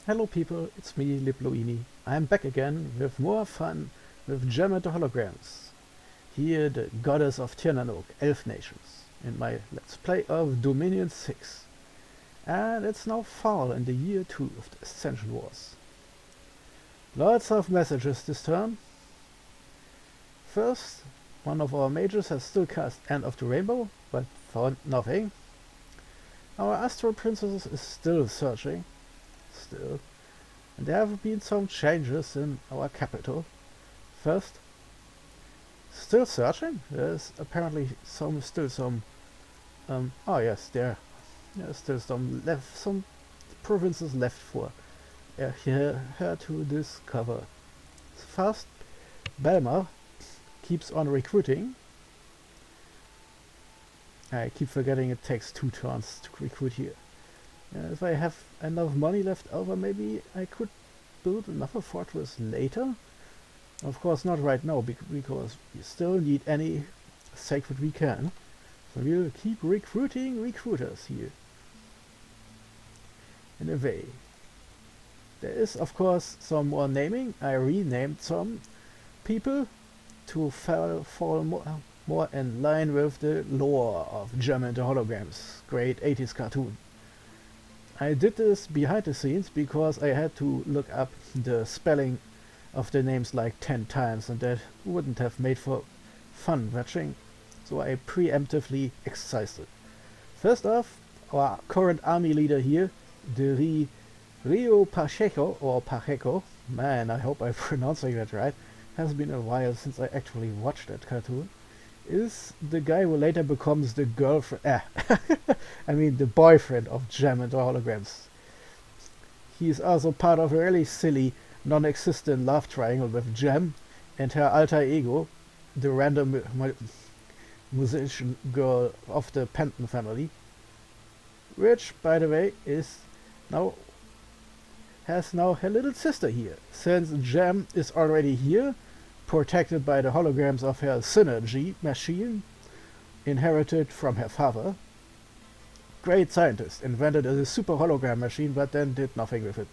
Hello people, it's me, Liploini. I'm back again with more fun with Gem and the Holograms. Here the goddess of TNN, Elf Nations, in my Let's Play of Dominion 6. And it's now fall in the year 2 of the Ascension Wars. Lots of messages this turn. First, one of our mages has still cast End of the Rainbow, but found nothing. Our Astral Princess is still searching. Still. And there have been some changes in our capital. First, still searching. There's apparently still some. Oh yes, there's still some provinces left for her to discover. First, Belmar keeps on recruiting. I keep forgetting it takes 2 turns to recruit here. If I have enough money left over, maybe I could build another fortress later. Of course not right now, because we still need any sacred we can. So we'll keep recruiting recruiters here. In a way. There is of course some more naming. I renamed some people to fall more in line with the lore of Gem and the Holograms. Great 80s cartoon. I did this behind the scenes because I had to look up the spelling of the names like 10 times, and that wouldn't have made for fun watching, so I preemptively exercised it. First off, our current army leader here, the Rio Pacheco, or Pacheco, man, I hope I'm pronouncing that right, has been a while since I actually watched that cartoon, is the guy who later becomes the girlfriend, I mean the boyfriend of Gem and the Holograms. He is also part of a really silly, non-existent love triangle with Gem and her alter ego, the random musician girl of the Penton family, which, by the way, has now her little sister here, since Gem is already here, protected by the holograms of her synergy machine, inherited from her father. Great scientist, invented a super hologram machine, but then did nothing with it.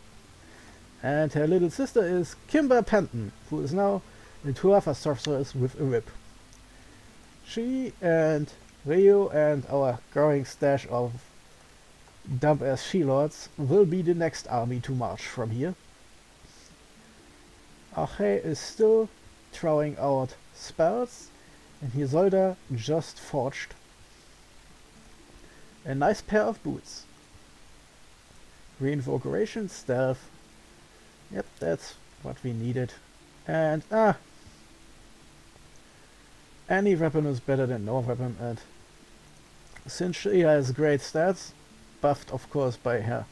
And her little sister is Kimber Penton, who is now a 2 sorceress with a whip. She and Rio and our growing stash of dump-ass she-lords will be the next army to march from here. Ache is still throwing out spells, and Isolda just forged a nice pair of boots. Reinvocation, stealth. Yep, that's what we needed. And any weapon is better than no weapon, and since she has great stats, buffed of course by her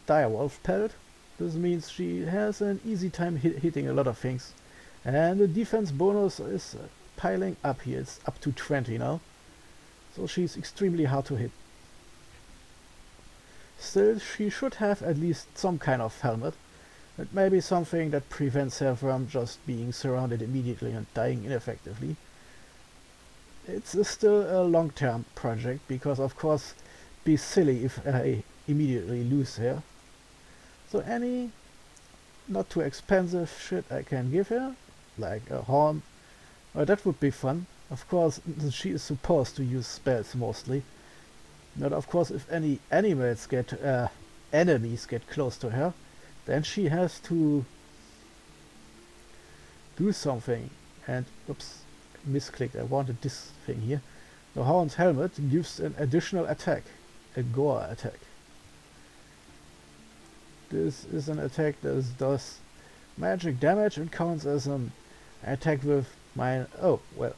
direwolf pelt, this means she has an easy time hitting a lot of things. And the defense bonus is piling up here. It's up to 20 now. So she's extremely hard to hit. Still, she should have at least some kind of helmet. It may be something that prevents her from just being surrounded immediately and dying ineffectively. It's still a long-term project, because of course be silly if I immediately lose her. So any not too expensive shit I can give her, like a horn, that would be fun. Of course, she is supposed to use spells mostly. But of course, if any enemies get close to her, then she has to do something. And oops, misclicked. I wanted this thing here. The horn's helmet gives an additional attack, a gore attack. This is an attack that does magic damage and counts as an attack with my... oh, well.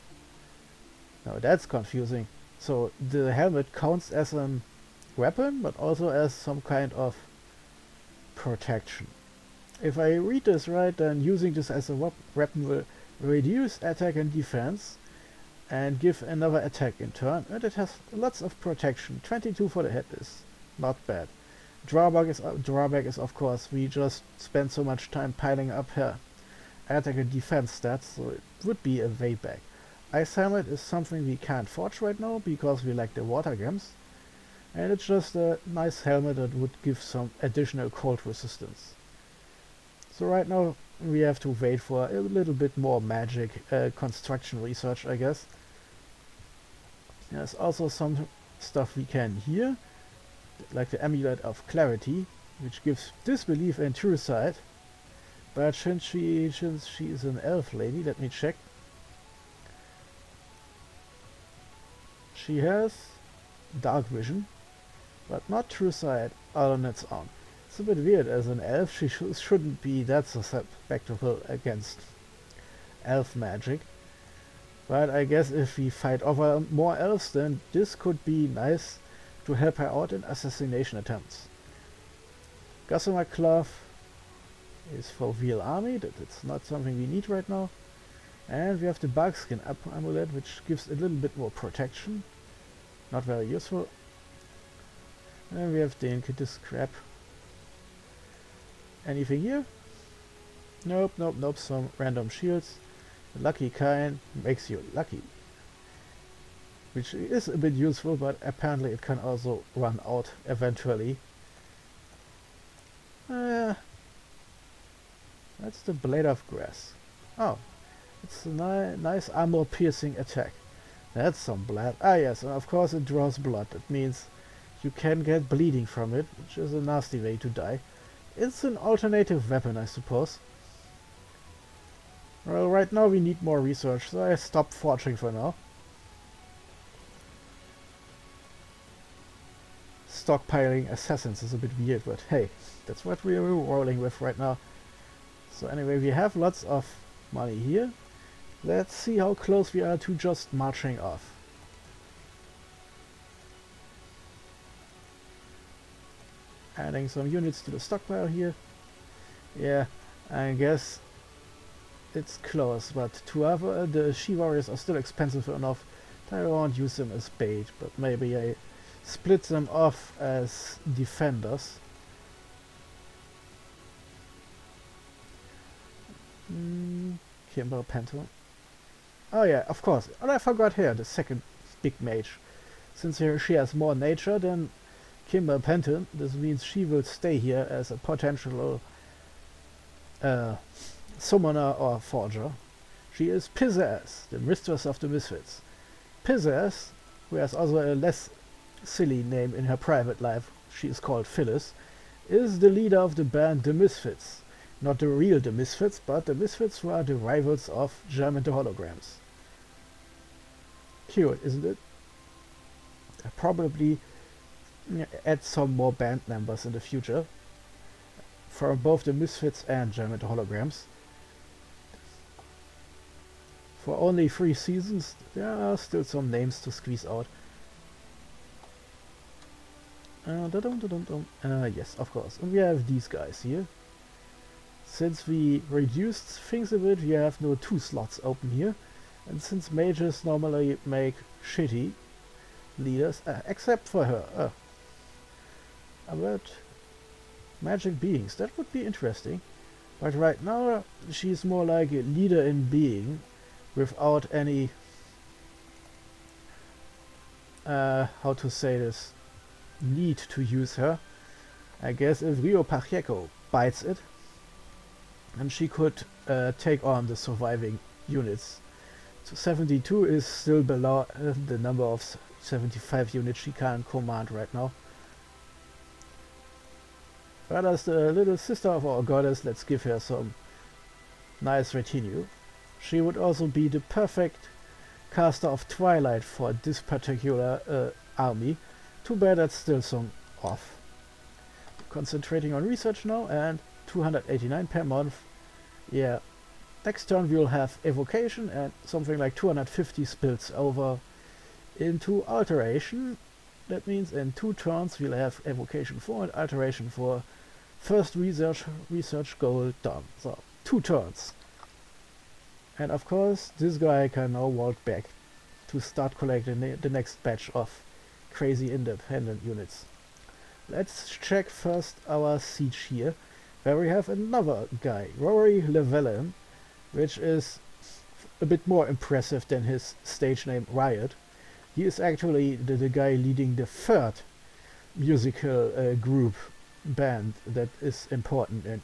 Now that's confusing. So the helmet counts as a weapon, but also as some kind of protection. If I read this right, then using this as a weapon will reduce attack and defense and give another attack in turn, and it has lots of protection. 22 for the hit is not bad. Drawback is of course we just spend so much time piling up her attack and defense stats, so it would be a way back. Ice helmet is something we can't forge right now because we lack the water gems, And it's just a nice helmet that would give some additional cold resistance. So right now we have to wait for a little bit more magic construction research, I guess. There's also some stuff we can hear, like the Amulet of Clarity, which gives disbelief and true sight. But since she is an elf lady, let me check. She has dark vision, but not true sight all on its own. It's a bit weird. As an elf, she shouldn't be that susceptible against elf magic. But I guess if we fight over more elves, then this could be nice to help her out in assassination attempts. Gossamer Cloth is for real army, that's not something we need right now. And we have the Bugskin Amulet, which gives a little bit more protection. Not very useful. And we have the Scrap. Anything here? Nope, nope, nope. Some random shields. The lucky kind makes you lucky. Which is a bit useful, but apparently it can also run out eventually. That's the Blade of Grass. Oh, it's a nice armor-piercing attack. That's some blood. Ah yes, and of course it draws blood. That means you can get bleeding from it, which is a nasty way to die. It's an alternative weapon, I suppose. Well, right now we need more research, so I stopped forging for now. Stockpiling assassins is a bit weird, but hey, that's what we're rolling with right now. So anyway, we have lots of money here. Let's see how close we are to just marching off. Adding some units to the stockpile here. Yeah, I guess it's close, but the she-warriors are still expensive enough that I won't use them as bait, but maybe I split them off as defenders. Kimber Panther. Oh yeah, of course. And I forgot here, the second big mage. Since she has more nature than Kimber Panther, this means she will stay here as a potential summoner or forger. She is Pizzazz, the mistress of the Misfits. Pizzazz, who has also a less silly name in her private life, she is called Phyllis, is the leader of the band The Misfits. Not the real The Misfits, but the Misfits who are the rivals of German the Holograms. Cute, isn't it? I'll probably add some more band members in the future for both the Misfits and German the Holograms. For only 3 seasons, there are still some names to squeeze out. Yes, of course. And we have these guys here. Since we reduced things a bit, we have no 2 slots open here. And since mages normally make shitty leaders, except for her. About magic beings, that would be interesting. But right now, she's more like a leader in being, without any, how to say this, need to use her. I guess if Rio Pacheco bites it, and she could take on the surviving units. So 72 is still below the number of 75 units she can command right now. But as the little sister of our goddess, let's give her some nice retinue. She would also be the perfect caster of Twilight for this particular army. Too bad that's still some off. Concentrating on research now, and 289 per month. Yeah, next turn we'll have evocation, and something like 250 spills over into alteration. That means in 2 turns we'll have evocation 4 and alteration 4. First research goal done. So 2 turns. And of course this guy can now walk back to start collecting the next batch of crazy independent units. Let's check first our siege here, where we have another guy, Rory Llewellyn, which is a bit more impressive than his stage name Riot. He is actually the guy leading the 3rd musical group band that is important in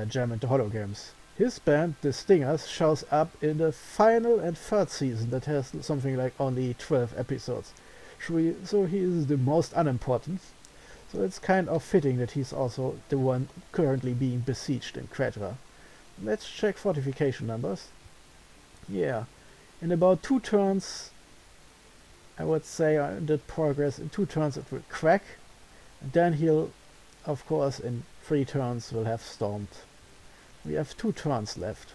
German Holo games. His band, the Stingers, shows up in the final and third season that has something like only 12 episodes. So he is the most unimportant. So it's kind of fitting that he's also the one currently being besieged in Kretra. Let's check fortification numbers. Yeah, in about 2 turns, I would say the progress in 2 turns it will crack. And then he'll, of course, in 3 turns will have stormed. We have 2 turns left.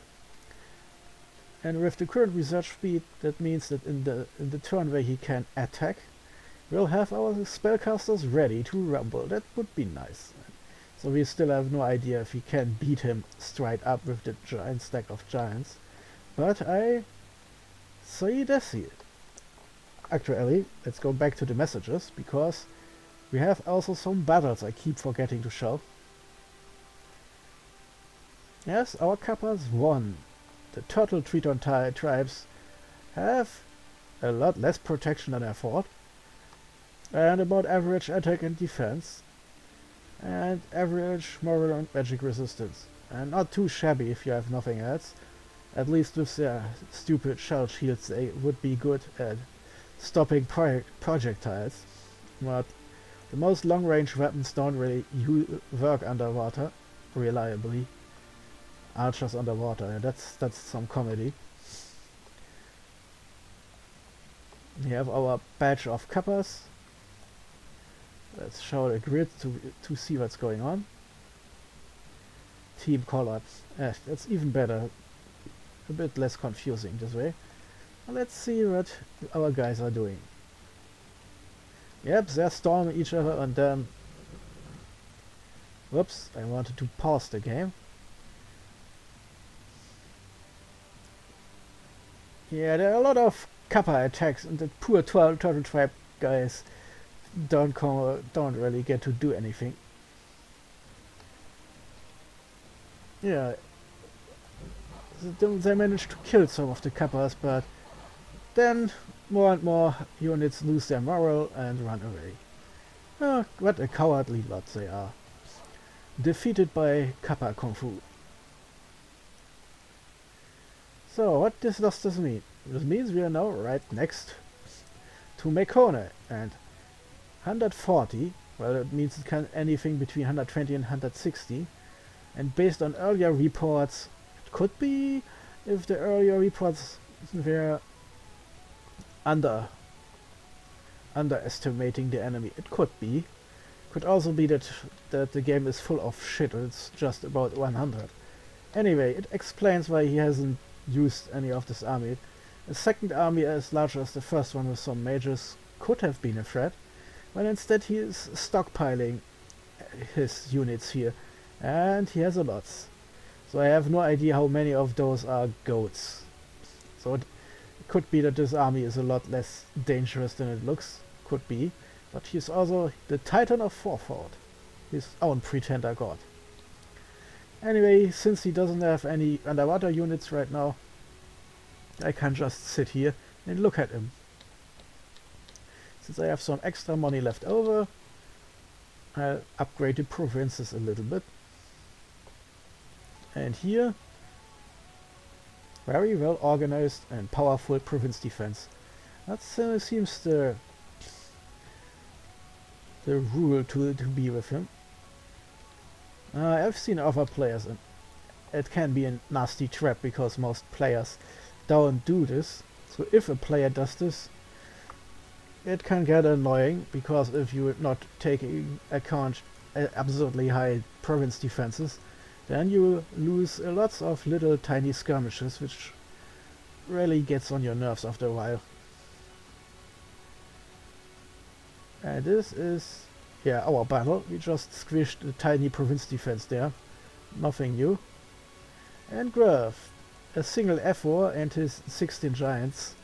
And with the current research speed, that means that in the turn where he can attack, we'll have our spellcasters ready to rumble. That would be nice. So we still have no idea if we can beat him straight up with the giant stack of giants. But I say that's it. Actually, let's go back to the messages, because we have also some battles I keep forgetting to show. Yes, our Kappas won. The Turtle Triton tribes have a lot less protection than I thought, and about average attack and defense, and average moral and magic resistance. And not too shabby if you have nothing else. At least with their stupid shell shields they would be good at stopping projectiles. But the most long-range weapons don't really work underwater reliably. Archers underwater, and that's some comedy. We have our batch of Kappas. Let's show the grid to see what's going on. Team collapse. That's even better. A bit less confusing this way. Let's see what our guys are doing. Yep, they're storming each other, and then... Whoops, I wanted to pause the game. Yeah, there are a lot of Kappa attacks, and the poor Turtle Tribe guys don't really get to do anything. Yeah, they managed to kill some of the Kappas, but then more and more units lose their morale and run away. Oh, what a cowardly lot they are. Defeated by Kappa Kung Fu. So, what does this mean? This means we are now right next to Mekone, and 140, well, it means it can anything between 120 and 160, and based on earlier reports, it could be, if the earlier reports were underestimating the enemy, it could be. Could also be that the game is full of shit, or it's just about 100. Anyway, it explains why he hasn't used any of this army. A second army as large as the first one with some mages could have been a threat, but instead he is stockpiling his units here, and he has a lot. So I have no idea how many of those are goats. So it could be that this army is a lot less dangerous than it looks, could be, but he's also the Titan of Forefort, his own pretender god. Anyway, since he doesn't have any underwater units right now, I can just sit here and look at him. Since I have some extra money left over, I'll upgrade the provinces a little bit. And here, very well organized and powerful province defense. That seems the rule to be with him. I've seen other players, and it can be a nasty trap because most players don't do this. So if a player does this, it can get annoying, because if you're not taking account absurdly high province defenses, then you lose lots of little tiny skirmishes, which really gets on your nerves after a while. And this is, yeah, our battle. We just squished the tiny province defense there. Nothing new. And Graf, a single F4 and his 16 giants,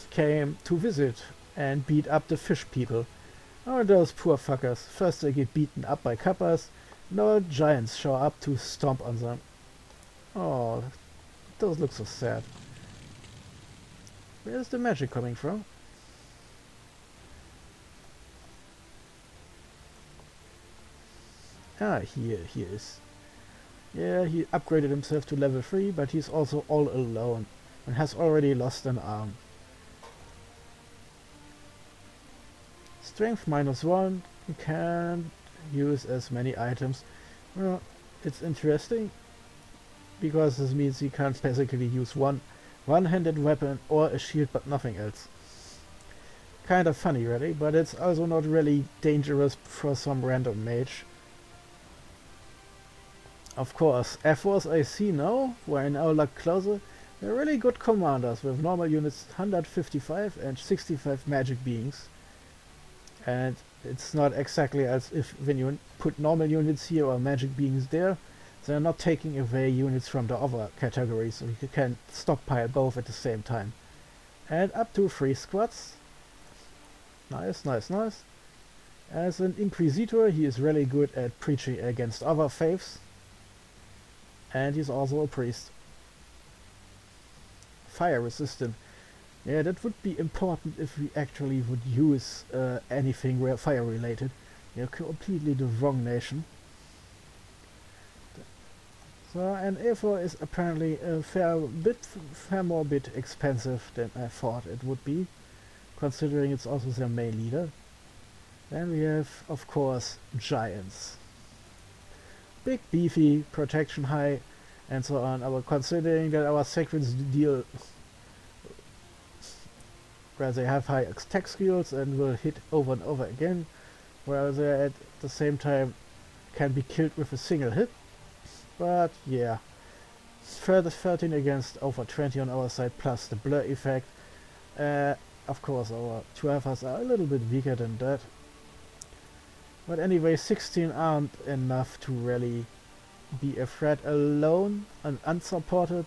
came to visit and beat up the fish people. Oh, those poor fuckers. First they get beaten up by Kappas, now giants show up to stomp on them. Oh, those look so sad. Where's the magic coming from? Ah, here he is. Yeah, he upgraded himself to level 3, but he's also all alone and has already lost an arm. Strength -1, he can't use as many items. Well, it's interesting because this means he can't basically use one-handed weapon or a shield but nothing else. Kind of funny really, but it's also not really dangerous for some random mage. Of course, F-Wars I see now, we're in our luck closer. They're really good commanders with normal units 155 and 65 magic beings. And it's not exactly as if when you put normal units here or magic beings there, they're not taking away units from the other categories, so you can stockpile both at the same time. And up to 3 squads. Nice, nice, nice. As an Inquisitor, he is really good at preaching against other faiths. And he's also a priest. Fire resistant. Yeah, that would be important if we actually would use anything fire related. You're completely the wrong nation. So, and A4 is apparently a fair more bit expensive than I thought it would be, considering it's also their main leader. Then we have, of course, giants. Big, beefy, protection high, and so on. But considering that our sacreds deal where they have high attack skills and will hit over and over again, where they at the same time can be killed with a single hit. But yeah, further 13 against over 20 on our side plus the blur effect. Of course our 12ers are a little bit weaker than that. But anyway, 16 aren't enough to really be a threat alone and unsupported.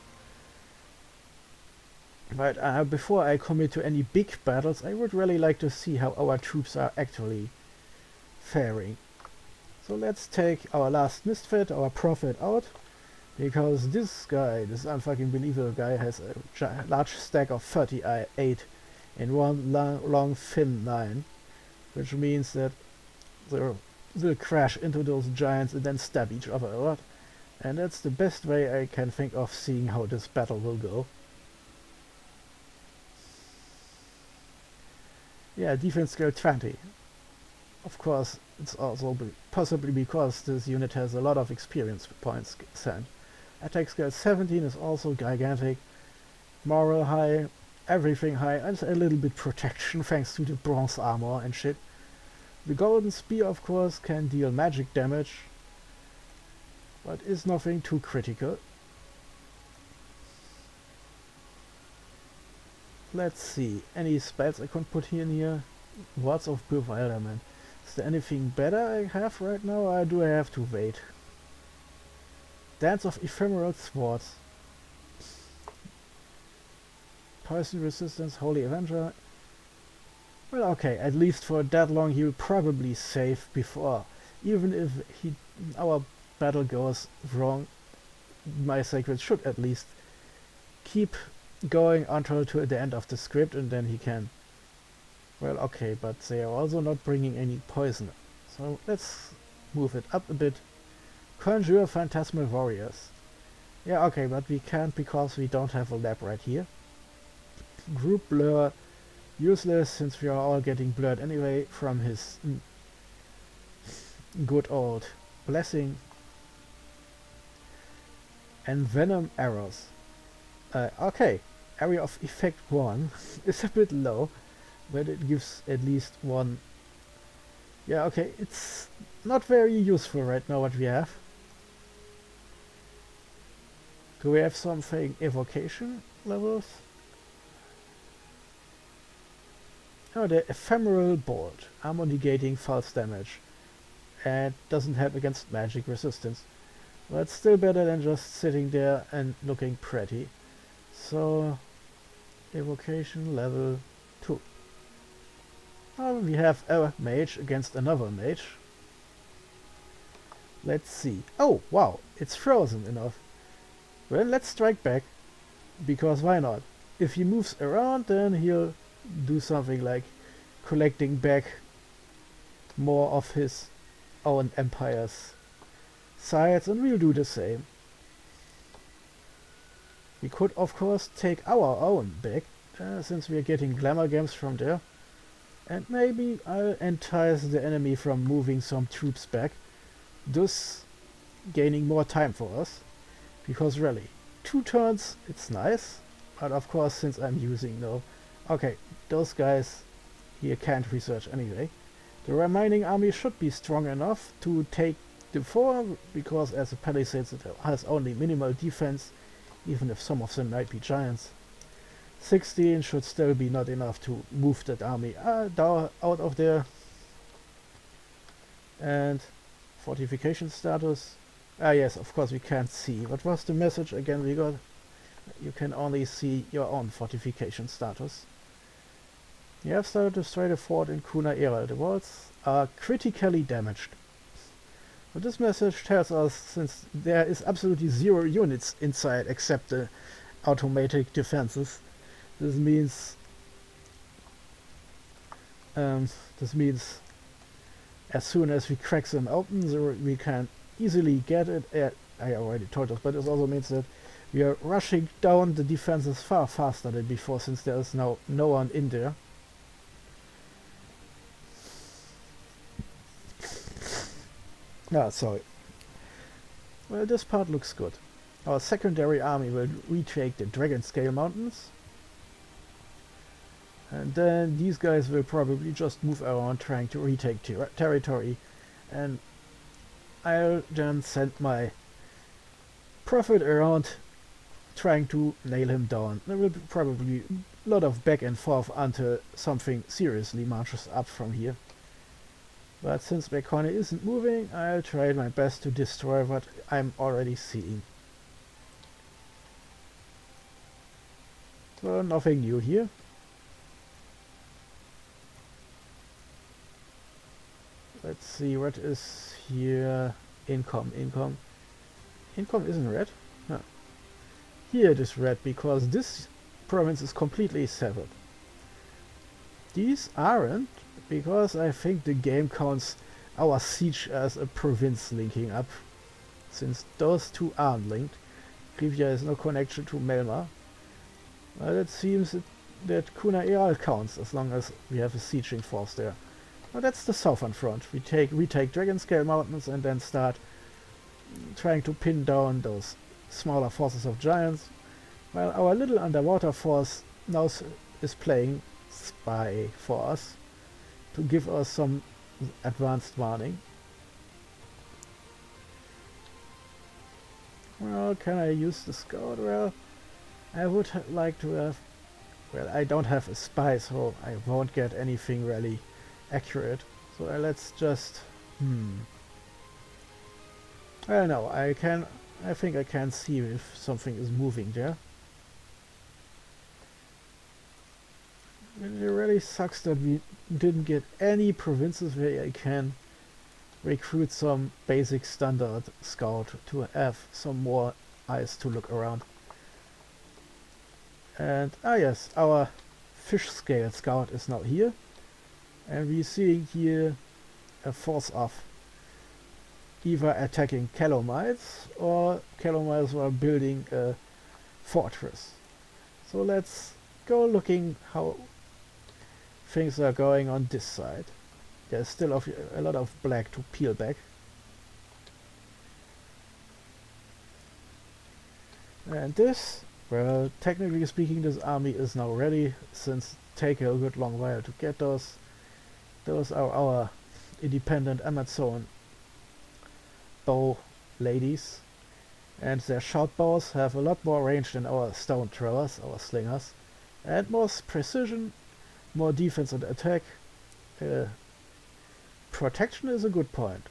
But before I commit to any big battles, I would really like to see how our troops are actually faring. So let's take our last misfit, our prophet, out. Because this guy, this unfucking believable guy, has a large stack of 38 in one long thin line. Which means that they'll crash into those giants and then stab each other a lot. And that's the best way I can think of seeing how this battle will go. Yeah, defense skill 20. Of course, it's also possibly because this unit has a lot of experience points sent. Attack skill 17 is also gigantic. Moral high, everything high, and a little bit protection thanks to the bronze armor and shit. The golden spear, of course, can deal magic damage, but is nothing too critical. Let's see, any spells I can put in here? Words of Bewilderment. Is there anything better I have right now, or do I have to wait? Dance of Ephemeral Swords. Poison Resistance, Holy Avenger. Well, okay, at least for that long he'll probably save before. Even if our battle goes wrong, my sacred should at least keep going until to the end of the script, and then he can. Well, okay, but they are also not bringing any poison. So let's move it up a bit. Conjure Phantasmal Warriors. Yeah, okay, but we can't because we don't have a lab right here. Group Blur. Useless since we are all getting blurred anyway from his good old blessing. And Venom Arrows. Okay, area of effect 1 is a bit low, but it gives at least one. Yeah, okay, it's not very useful right now what we have. Do we have something evocation levels? Oh, the Ephemeral Bolt, armor negating false damage, and doesn't help against magic resistance. But it's still better than just sitting there and looking pretty. So, evocation level 2. Now we have a mage against another mage. Let's see. Oh, wow, it's frozen enough. Well, let's strike back, because why not? If he moves around, then he'll do something like collecting back more of his own empire's sides, and we'll do the same. We could of course take our own back, since we are getting glamour gems from there. And maybe I'll entice the enemy from moving some troops back, thus gaining more time for us. Because really, 2 turns, it's nice, but of course since I'm using no... Okay, those guys here can't research anyway. The remaining army should be strong enough to take the 4, because as a palisades it has only minimal defense, even if some of them might be giants. 16 should still be not enough to move that army out of there. And fortification status. Yes, of course we can't see. What was the message again we got? You can only see your own fortification status. You have started to destroy the fort in Kuna Era. The walls are critically damaged. What this message tells us, since there is absolutely 0 units inside except the automatic defenses, this means as soon as we crack them open, we can easily get it. I already told us, but it also means that we are rushing down the defenses far faster than before, since there is now no one in there. Sorry. Well, this part looks good. Our secondary army will retake the Dragon Scale Mountains. And then these guys will probably just move around trying to retake territory. And I'll then send my prophet around trying to nail him down. There will be probably a lot of back and forth until something seriously marches up from here. But since Mekone isn't moving, I'll try my best to destroy what I'm already seeing. So nothing new here. Let's see what is here. Income isn't red. Huh. Here it is red because this province is completely severed. These aren't, because I think the game counts our siege as a province linking up, since those 2 aren't linked. Rivia has no connection to Melma. Well, it seems that Kuna Eral counts as long as we have a sieging force there. Well, that's the southern front. We retake Dragon Scale Mountains and then start trying to pin down those smaller forces of giants, while our little underwater force now is playing spy for us to give us some advanced warning. Well, can I use the scout? Well, I would like to have... Well, I don't have a spy, so I won't get anything really accurate. So let's just... Well, no, I think I can see if something is moving there. It really sucks that we didn't get any provinces where I can recruit some basic standard scout to have some more eyes to look around. And yes, our fish scale scout is now here, and we're seeing here a force of either attacking Calamites or Calamites who are building a fortress. So let's go looking how things are going on this side. There's still a lot of black to peel back. And this, well, technically speaking, this army is now ready, since it take a good long while to get those. Those are our independent Amazon bow ladies, and their short bows have a lot more range than our stone throwers, our slingers, and more precision, more defense and attack. Protection is a good point.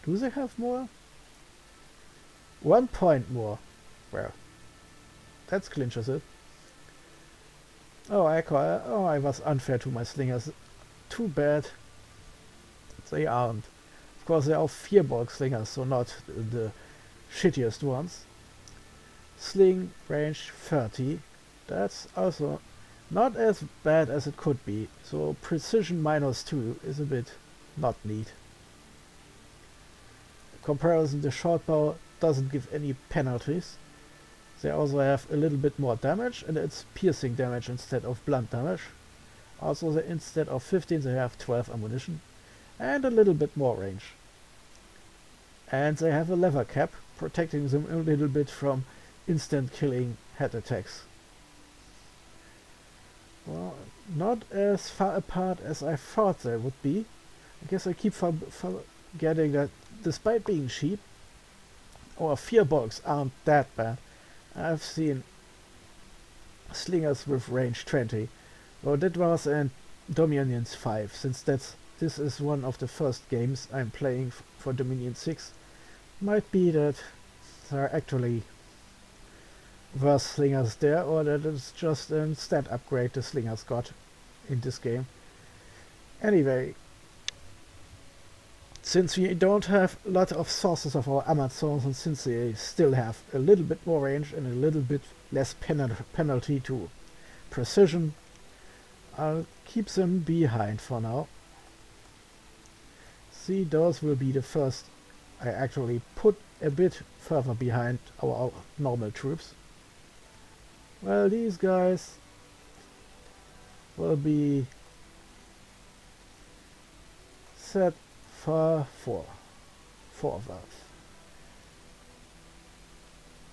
Do they have more? 1 point more. Well, that clinches it. Oh, I was unfair to my slingers. Too bad. They aren't. Of course, they are Firbolg slingers, so not the shittiest ones. Sling range 30. That's also not as bad as it could be. So precision -2 is a bit not neat. comparison, the short bow doesn't give any penalties. They also have a little bit more damage, and it's piercing damage instead of blunt damage. Also, instead of 15 they have 12 ammunition and a little bit more range. And they have a leather cap, protecting them a little bit from instant killing head attacks. Well, not as far apart as I thought they would be. I guess I keep forgetting that despite being cheap, our fearbolgs aren't that bad. I've seen slingers with range 20. Well, that was in Dominions 5, since this is one of the first games I'm playing for Dominion 6. Might be that there are actually worse slingers there, or that it's just a stat upgrade the slingers got in this game. Anyway, since we don't have a lot of sources of our Amazons, and since they still have a little bit more range and a little bit less penalty to precision, I'll keep them behind for now. See, those will be the first I actually put a bit further behind our normal troops. Well, these guys will be set for four of that.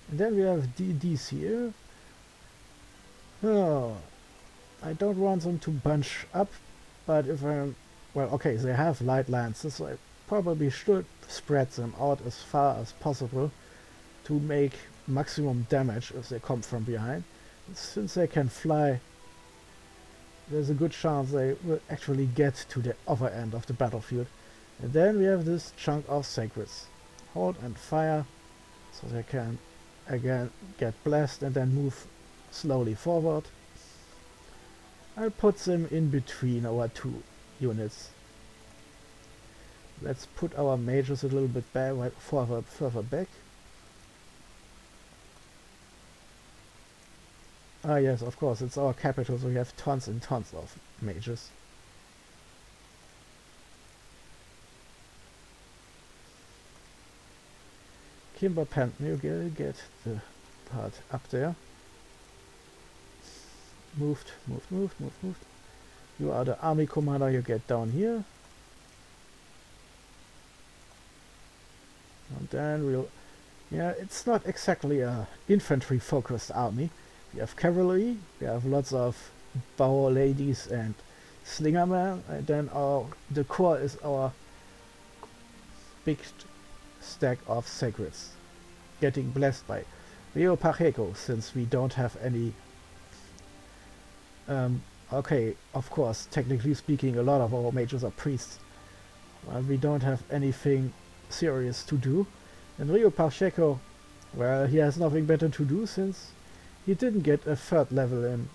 And then we have these here. Oh, I don't want them to bunch up, but if I'm... Well, okay, they have light lances, so I probably should spread them out as far as possible to make maximum damage if they come from behind. Since they can fly, there's a good chance they will actually get to the other end of the battlefield. And then we have this chunk of sacreds. Hold and fire, so they can again get blessed and then move slowly forward. I'll put them in between our two units. Let's put our mages a little bit further back. Ah yes, of course, it's our capital, so we have tons and tons of mages. Kimber Penton, you get the part up there. Moved. You are the army commander, you get down here. And then we'll... Yeah, it's not exactly a infantry focused army. We have cavalry, we have lots of bow ladies and slingermen, and then the core is our big stack of sacreds, getting blessed by Rio Pacheco, since we don't have any... okay, of course, technically speaking, a lot of our mages are priests, but we don't have anything serious to do. And Rio Pacheco, well, he has nothing better to do, since he didn't get a third level in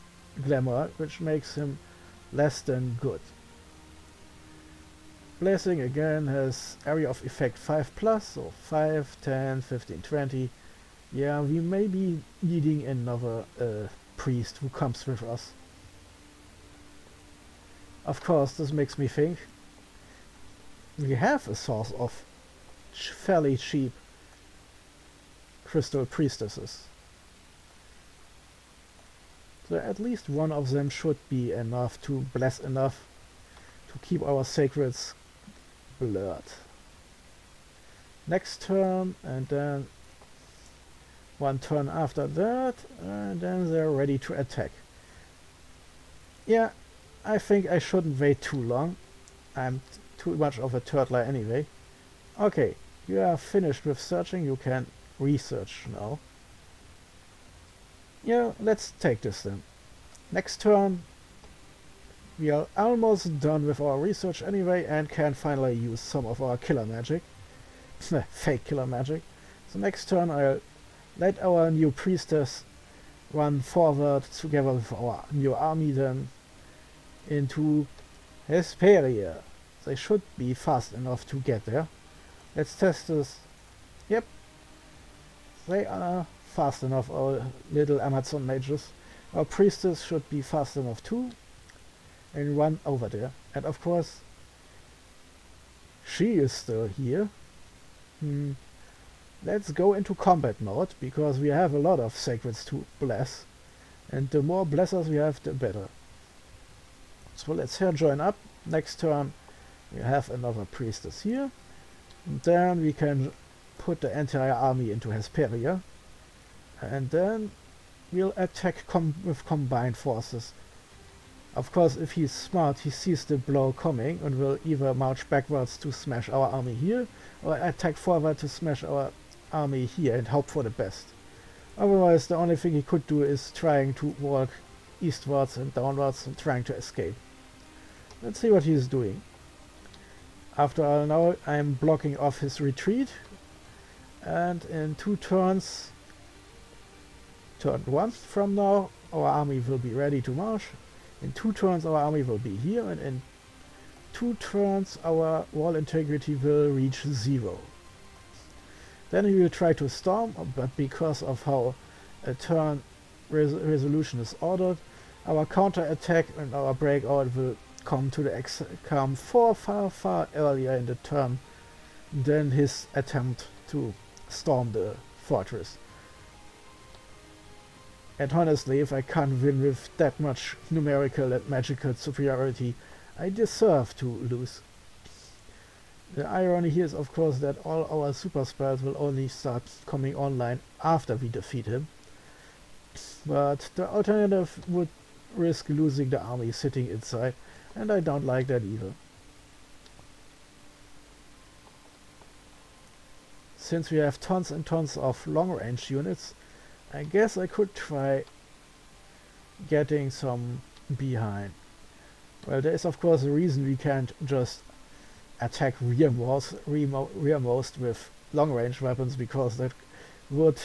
Glamour, which makes him less than good. Blessing again has area of effect 5+, so 5, 10, 15, 20. Yeah, we may be needing another priest who comes with us. Of course, this makes me think we have a source of fairly cheap crystal priestesses. So at least one of them should be enough to bless enough to keep our sacreds blurred. Next turn, and then one turn after that, and then they're ready to attack. Yeah, I think I shouldn't wait too long. I'm too much of a turtler anyway. Okay, you are finished with searching, you can research now. Yeah, let's take this then. Next turn, we are almost done with our research anyway, and can finally use some of our killer magic. Fake killer magic. So next turn I'll let our new priestess run forward together with our new army then into Hesperia. They should be fast enough to get there. Let's test this. Yep, they are fast enough, our little Amazon mages. Our priestess should be fast enough too, and run over there. And of course, she is still here. Let's go into combat mode, because we have a lot of sacreds to bless, and the more blessers we have, the better. So let's here join up. Next turn we have another priestess here, and then we can put the entire army into Hesperia, and then we'll attack with combined forces. Of course, if he's smart, he sees the blow coming and will either march backwards to smash our army here, or attack forward to smash our army here and hope for the best. Otherwise, the only thing he could do is trying to walk eastwards and downwards and trying to escape. Let's see what he's doing. After all, now I'm blocking off his retreat, and in 2 turns, turn 1 from now, our army will be ready to march. In 2 turns our army will be here, and in 2 turns our wall integrity will reach 0. Then we will try to storm, but because of how a turn resolution is ordered, our counter-attack and our breakout will come far earlier in the turn than his attempt to storm the fortress. And honestly, if I can't win with that much numerical and magical superiority, I deserve to lose. The irony here is, of course, that all our super spells will only start coming online after we defeat him. But the alternative would risk losing the army sitting inside, and I don't like that either. Since we have tons and tons of long-range units, I guess I could try getting some behind. Well, there is of course a reason we can't just attack rearmost with long-range weapons, because that would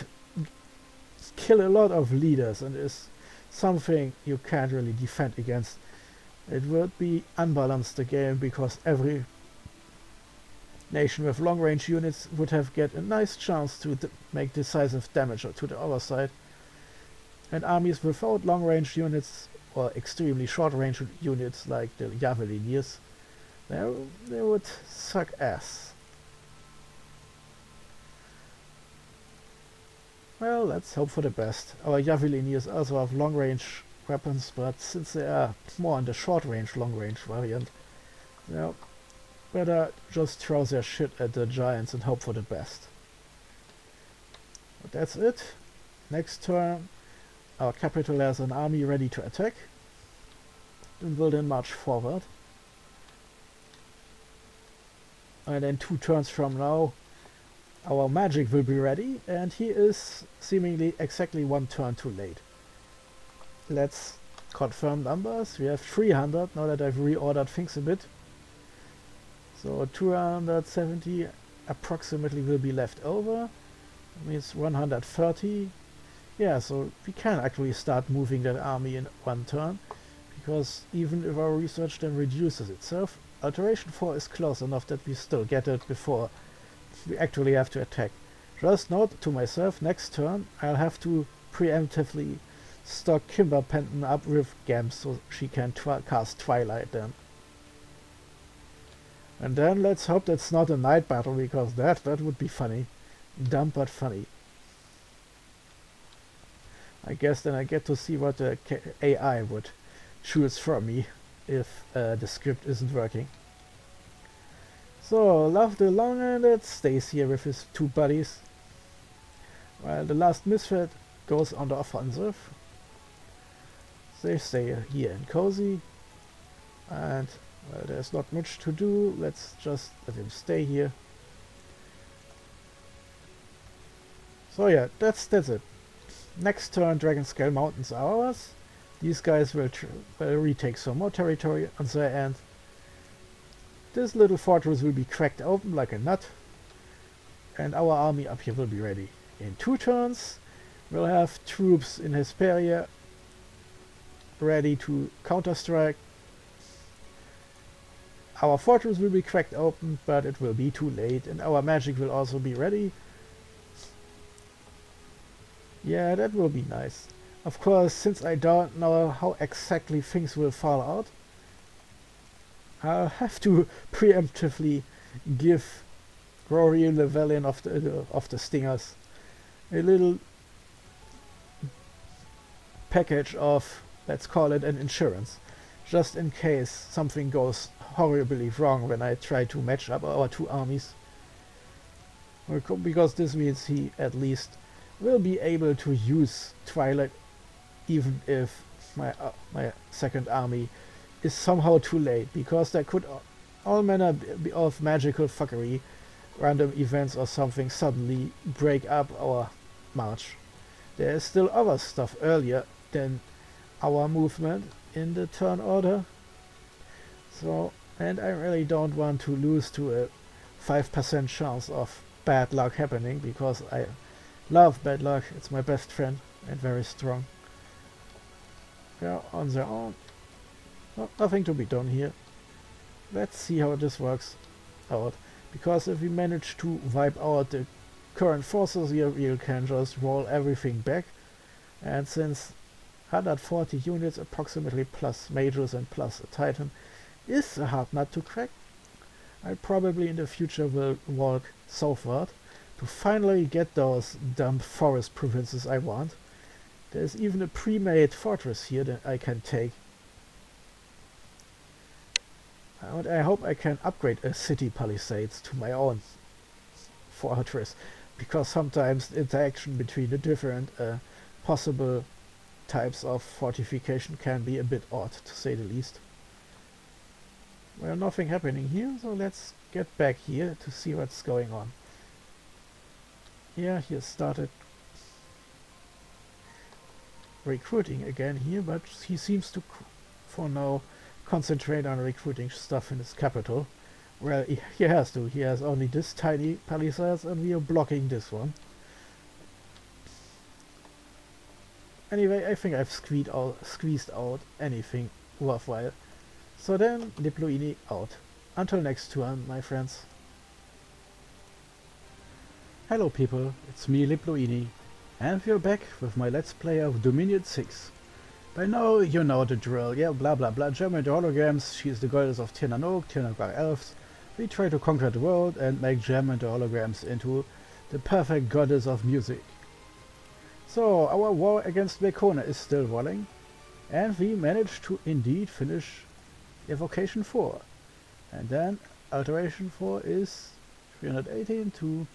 kill a lot of leaders and is something you can't really defend against. It would be unbalanced the game, because every nation with long-range units would have get a nice chance to make decisive damage to the other side, and armies without long-range units or extremely short-range units like the Javelineers, they would suck ass. Well, let's hope for the best. Our Javelineers also have long-range weapons, but since they are more on the short-range long-range variant, better just throw their shit at the giants and hope for the best. But that's it. Next turn, our capital has an army ready to attack, and will then march forward. And then 2 turns from now, our magic will be ready, and he is seemingly exactly 1 turn too late. Let's confirm numbers. We have 300 now that I've reordered things a bit. So 270 approximately will be left over. That means 130. Yeah, so we can actually start moving that army in 1 turn, because even if our research then reduces itself, Alteration 4 is close enough that we still get it before we actually have to attack. Just note to myself, next turn I'll have to preemptively stock Kimber Penton up with Gems so she can cast Twilight then. And then let's hope that's not a night battle, because that would be funny. Dumb but funny. I guess then I get to see what the AI would choose from me if the script isn't working. So, Love the Long-Handed stays here with his 2 buddies, while the last misfit goes on the offensive. They stay here in Cozy, and there's not much to do. Let's just let him stay here. So yeah, that's it. Next turn, Dragonscale Mountains are ours. These guys will retake some more territory on their end. This little fortress will be cracked open like a nut, and our army up here will be ready. In 2 turns, we'll have troops in Hesperia ready to counter-strike. Our fortress will be cracked open, but it will be too late, and our magic will also be ready. Yeah, that will be nice. Of course, since I don't know how exactly things will fall out, I'll have to preemptively give Rory Llewellyn of the Stingers. A little package of, let's call it an insurance, just in case something goes horribly wrong when I try to match up our two armies. Because this means he at least will be able to use Twilight even if my second army is somehow too late, because there could all manner of magical fuckery, random events or something suddenly break up our march. There is still other stuff earlier than our movement in the turn order. So, and I really don't want to lose to a 5% chance of bad luck happening, because I love bad luck. It's my best friend and very strong. Yeah, on their own. No, nothing to be done here. Let's see how this works out. Because if we manage to wipe out the current forces here, we can just roll everything back. And since 140 units approximately plus mages and plus a titan is a hard nut to crack, I probably in the future will walk southward to finally get those dumb forest provinces I want. There's even a pre-made fortress here that I can take. And I hope I can upgrade a city palisades to my own fortress, because sometimes the interaction between the different possible types of fortification can be a bit odd, to say the least. Well, nothing happening here, so let's get back here to see what's going on. Yeah, he started recruiting again here, but he seems to, for now, concentrate on recruiting stuff in his capital. Well, he has to. He has only this tiny palisades, and we are blocking this one. Anyway, I think I've squeezed out anything worthwhile. So then, Diploini out. Until next turn, my friends. Hello people, it's me Liploini, and we're back with my Let's Play of Dominion 6. By now you know the drill, yeah, blah blah blah, German the holograms, she's the goddess of TNN, TNN elves. We try to conquer the world and make German the holograms into the perfect goddess of music. So our war against Mekone is still rolling, and we managed to indeed finish Evocation 4. And then Alteration 4 is 318 to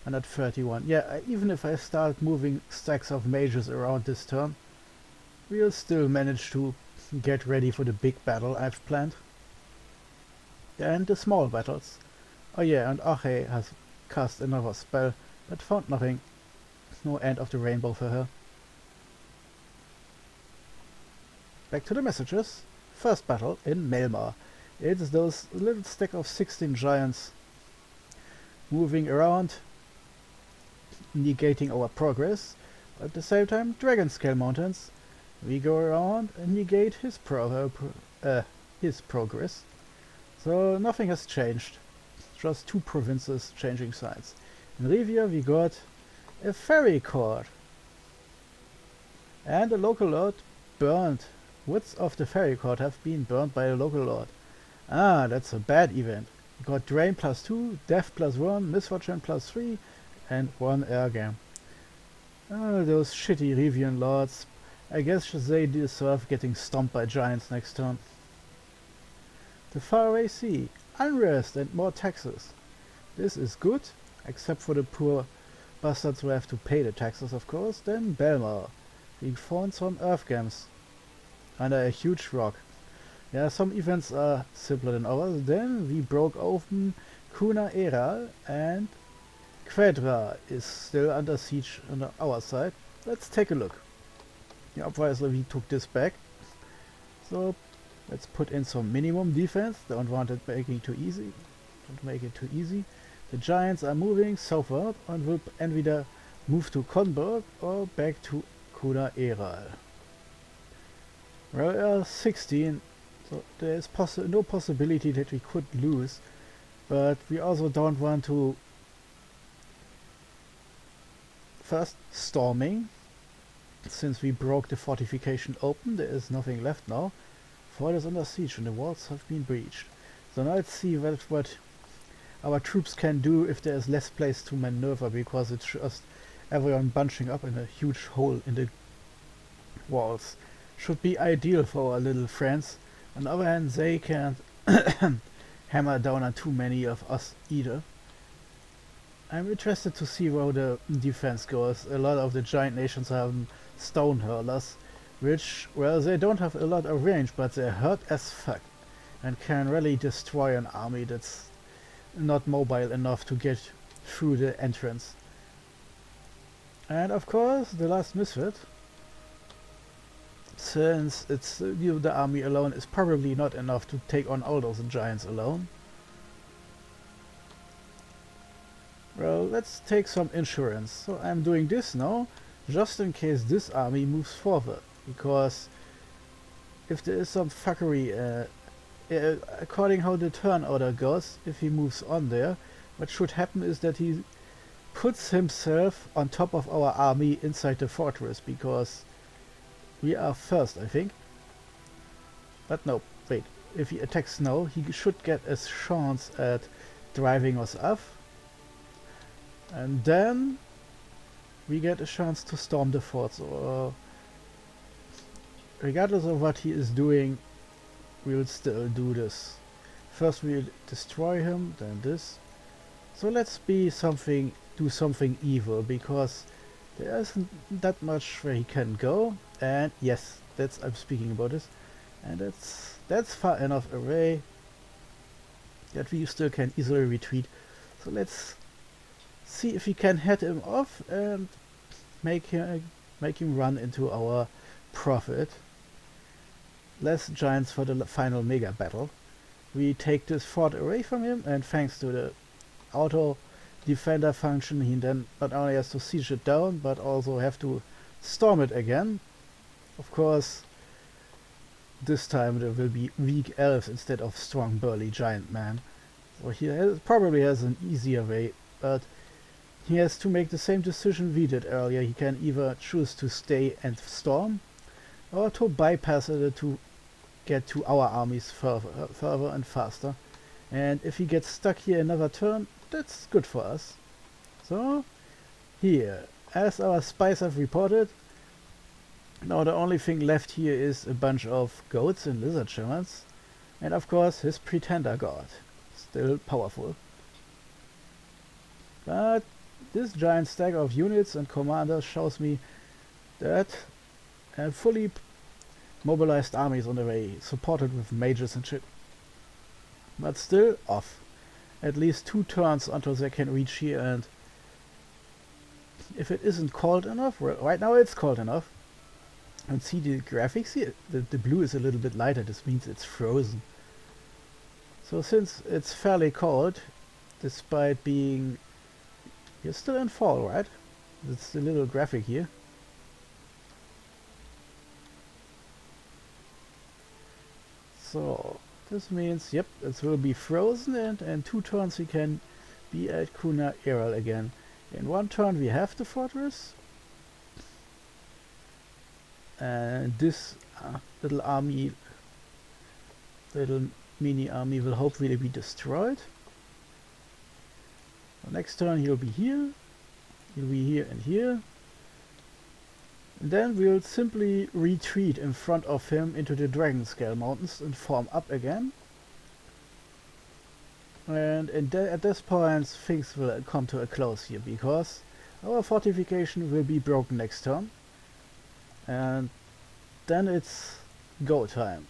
131. Yeah, even if I start moving stacks of mages around this turn, we'll still manage to get ready for the big battle I've planned. And the small battles. Oh yeah, and Ache has cast another spell, but found nothing. No end of the rainbow for her. Back to the messages. First battle in Melmar. It's those little stack of 16 giants moving around, negating our progress. At the same time, dragon scale mountains. We go around and negate his progress. So nothing has changed. Just two provinces changing sides. In Rivia we got a ferry court. And the local lord burned. Woods of the ferry court have been burned by a local lord. Ah, that's a bad event. We got drain +2, death +1, misfortune +3, and 1 airgam. Ah, those shitty Rivian lords. I guess they deserve getting stomped by giants next turn. The faraway sea. Unrest and more taxes. This is good, except for the poor bastards who have to pay the taxes, of course. Then Belmar. We found some earthgams under a huge rock. Yeah, some events are simpler than others. Then we broke open Kuna Era, and Quadra is still under siege on our side. Let's take a look. Yeah, obviously we took this back. So let's put in some minimum defense. Don't want it making too easy. Don't make it too easy. The giants are moving southward and will either move to Konberg or back to Kuna Era. Well, we are 16, so there is no possibility that we could lose, but we also don't want to. First, storming. Since we broke the fortification open, there is nothing left now. Fort is under siege and the walls have been breached. So now let's see what our troops can do if there is less place to maneuver, because it's just everyone bunching up in a huge hole in the walls. Should be ideal for our little friends. On the other hand, they can't hammer down on too many of us either. I'm interested to see where the defense goes. A lot of the giant nations have stone hurlers, which, well, they don't have a lot of range, but they're hurt as fuck and can really destroy an army that's not mobile enough to get through the entrance. And of course, the last misfit, since it's the army alone is probably not enough to take on all those giants alone. Well, let's take some insurance. So I'm doing this now, just in case this army moves forward, because if there is some fuckery, according how the turn order goes, if he moves on there, what should happen is that he puts himself on top of our army inside the fortress, because we are first, I think. But no, wait, if he attacks now, he should get a chance at driving us off. And then we get a chance to storm the fort. So, regardless of what he is doing, we'll still do this. First we'll destroy him, then this. So let's do something evil, because there isn't that much where he can go. And yes, I'm speaking about this. And that's far enough away that we still can easily retreat. So let's see if we can head him off and make him run into our profit. Less giants for the final mega battle. We take this fort away from him, and thanks to the auto defender function, he then not only has to siege it down, but also have to storm it again. Of course, this time there will be weak elves instead of strong burly giant men. So he probably has an easier way, but he has to make the same decision we did earlier. He can either choose to stay and storm, or to bypass it to get to our armies further and faster. And if he gets stuck here another turn, that's good for us. So, here, as our spies have reported, now the only thing left here is a bunch of goats and lizard shamans, and of course his pretender god, still powerful. But this giant stack of units and commanders shows me that a fully mobilized army is on the way, supported with mages and shit. But still off. At least 2 turns until they can reach here, and if it isn't cold enough, well, right now it's cold enough. And see the graphics here, the blue is a little bit lighter, this means it's frozen. So since it's fairly cold, despite being... You're still in fall, right? It's the little graphic here. So, this means, yep, it will be frozen, and in 2 turns we can be at Kuna Eral again. In 1 turn we have the fortress. And this little mini army will hopefully be destroyed. The next turn he'll be here and here. And then we'll simply retreat in front of him into the Dragon Scale Mountains and form up again. And at this point things will come to a close here, because our fortification will be broken next turn. And then it's go time.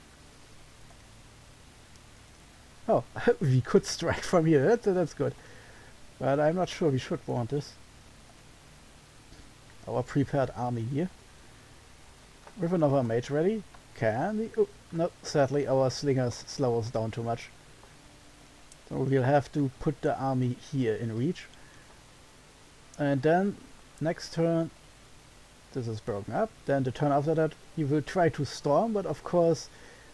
Oh, we could strike from here, that's good. But I'm not sure we should want this. Our prepared army here. With another mage ready. Can we? Oh, no, sadly our slingers slow us down too much. So we'll have to put the army here in reach. And then next turn, this is broken up. Then the turn after that, he will try to storm, but of course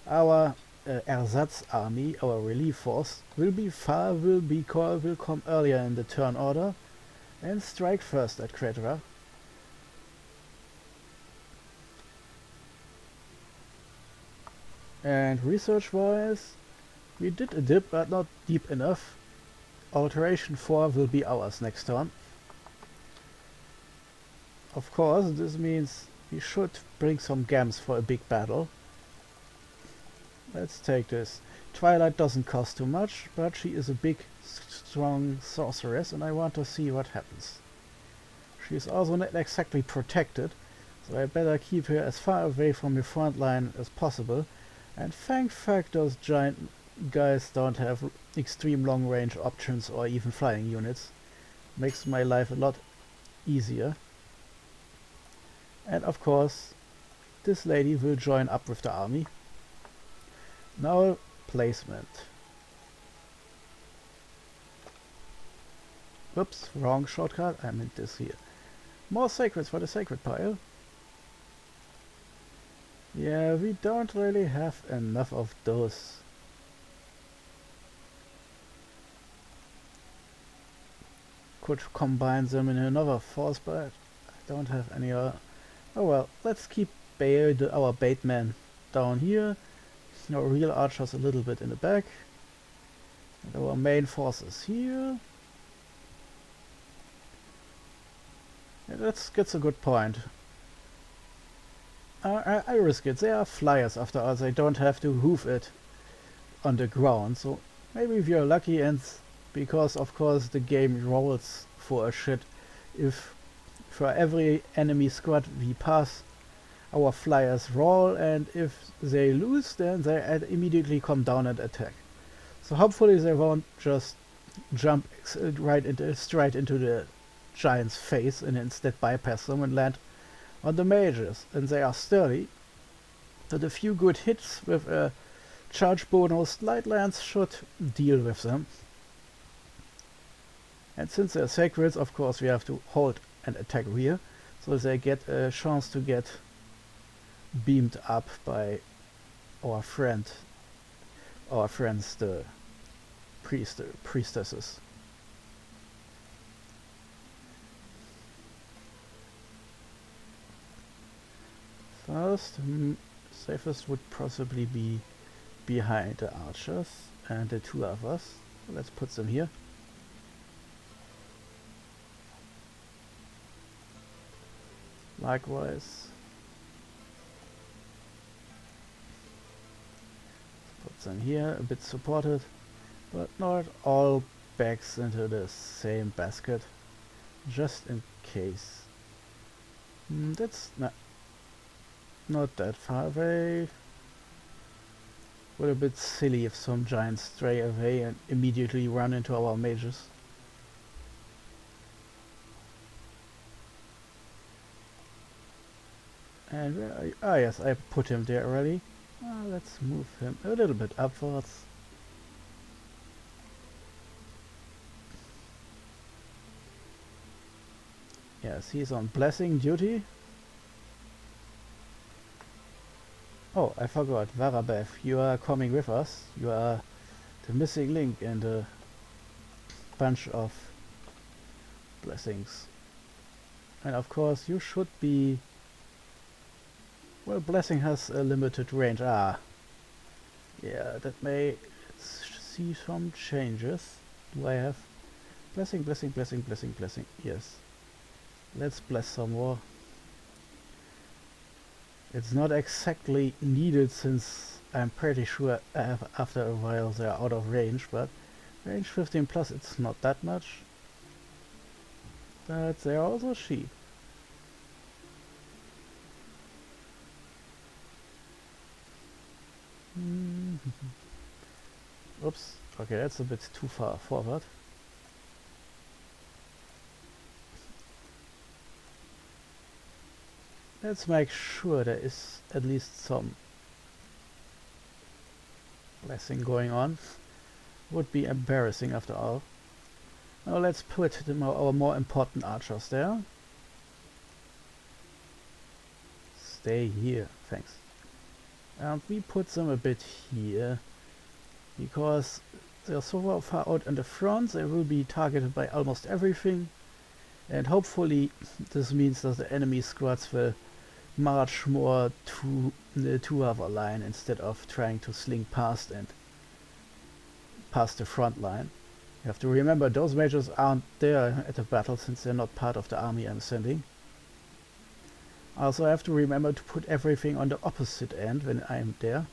our Ersatz army, our relief force, will come earlier in the turn order and strike first at Kretra. And research wise, we did a dip, but not deep enough. Alteration 4 will be ours next turn. Of course, this means we should bring some gams for a big battle. Let's take this. Twilight doesn't cost too much, but she is a big, strong sorceress, and I want to see what happens. She is also not exactly protected, so I better keep her as far away from the front line as possible. And thank fuck those giant guys don't have extreme long range options or even flying units. Makes my life a lot easier. And of course, this lady will join up with the army. Now placement. Whoops, wrong shortcut. I meant this here. More sacreds for the sacred pile. Yeah, we don't really have enough of those. Could combine them in another force, but I don't have any other. Oh well, let's keep our bait man down here. Our real archers a little bit in the back. And our main forces here. Yeah, that's a good point. I risk it. They are flyers after all. They don't have to hoof it on the ground. So maybe if you're lucky, and because of course the game rolls for a shit, if for every enemy squad we pass, our flyers roll, and if they lose, then they immediately come down and attack. So hopefully they won't just jump straight into the giant's face and instead bypass them and land on the mages. And they are sturdy, so a few good hits with a charge bonus light lance should deal with them. And since they're sacreds, of course we have to hold and attack rear, so they get a chance to get beamed up by our friends, the priestesses. First, safest would possibly be behind the archers and the two others. So let's put them here. Likewise, put them here, a bit supported, but not all bags into the same basket, just in case. That's not that far away. Would a bit silly if some giants stray away and immediately run into our mages. And where are you? Ah yes, I put him there already. Let's move him a little bit upwards. Yes, he's on blessing duty. Oh, I forgot, Varabev, you are coming with us. You are the missing link in the bunch of blessings. And of course you should be... Well, blessing has a limited range. Yeah, that may see some changes. Do I have blessing, blessing, blessing, blessing, blessing? Yes. Let's bless some more. It's not exactly needed, since I'm pretty sure after a while they're out of range, but range 15 plus, it's not that much. But they're also cheap. Oops, okay, that's a bit too far forward. Let's make sure there is at least some blessing going on. Would be embarrassing after all. Now let's put our more important archers there. Stay here, thanks. And we put them a bit here, because they're so far out in the front, they will be targeted by almost everything, and hopefully this means that the enemy squads will march more to the two-hour line instead of trying to slink past and past the front line. You have to remember those mages aren't there at the battle since they're not part of the army I'm sending. Also I have to remember to put everything on the opposite end when I'm there.